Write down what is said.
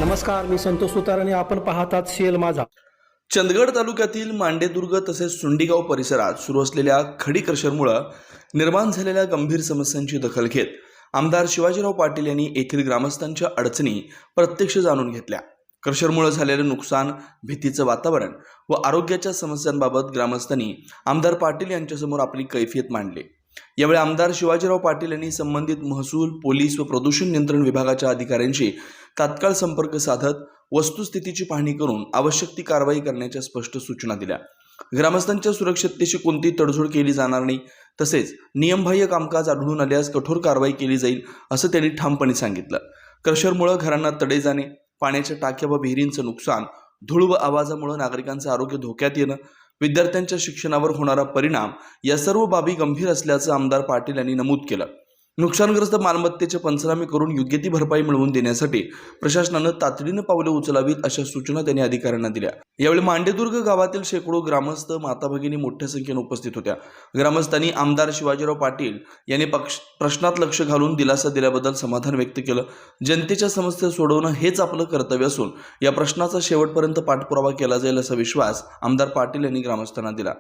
नमस्कार, मी संतोष सुतार आणि आपण पाहतात शेल माझा. चंदगड तालुक्यातील मांडेदुर्ग तसेच सुंडीगाव परिसरात सुरू असलेल्या खडी क्रशरमुळे निर्माण झालेल्या गंभीर समस्यांची दखल घेत आमदार शिवाजीराव पाटील यांनी येथील ग्रामस्थांच्या अडचणी प्रत्यक्ष जाणून घेतल्या. क्रशरमुळे झालेले नुकसान, भीतीचं वातावरण व आरोग्याच्या समस्यांबाबत ग्रामस्थांनी आमदार पाटील यांच्यासमोर आपली कैफियत मांडली. यावेळी आमदार शिवाजीराव पाटील यांनी संबंधित महसूल, पोलीस व प्रदूषण नियंत्रण विभागाच्या अधिकाऱ्यांशी तात्काळ संपर्क साधत वस्तुस्थितीची पाहणी करून आवश्यक ती कारवाई करण्याच्या स्पष्ट सूचना दिल्या. ग्रामस्थांच्या सुरक्षिततेची कोणती तडजोड केली जाणार नाही, तसेच नियमबाह्य कामकाज आढळून आल्यास कठोर कारवाई केली जाईल असं त्यांनी ठामपणे सांगितलं. क्रशरमुळे घरांना तडे जाणे, पाण्याच्या टाक्या व विहिरींचं नुकसान, धूळ व आवाजामुळे नागरिकांचं आरोग्य धोक्यात येणं, विद्यार्थ्यांच्या शिक्षणावर होणारा परिणाम या सर्व बाबी गंभीर असल्याचं आमदार पाटील यांनी नमूद केलं. नुकसानग्रस्त मालमत्तेचे पंचनामे करून योग्य ती भरपाई मिळवून देण्यासाठी प्रशासनानं तातडीनं पावले उचलावीत अशा सूचना त्यांनी अधिकाऱ्यांना दिल्या. यावेळी मांडेदुर्ग गावातील शेकडो ग्रामस्थ, माता भगिनी मोठ्या संख्येने उपस्थित होत्या. ग्रामस्थांनी आमदार शिवाजीराव पाटील यांनी प्रश्नात लक्ष घालून दिलासा दिल्याबद्दल समाधान व्यक्त केलं. जनतेच्या समस्या सोडवणं हेच आपलं कर्तव्य असून या प्रश्नाचा शेवटपर्यंत पाठपुरावा केला जाईल असा विश्वास आमदार पाटील यांनी ग्रामस्थांना दिला.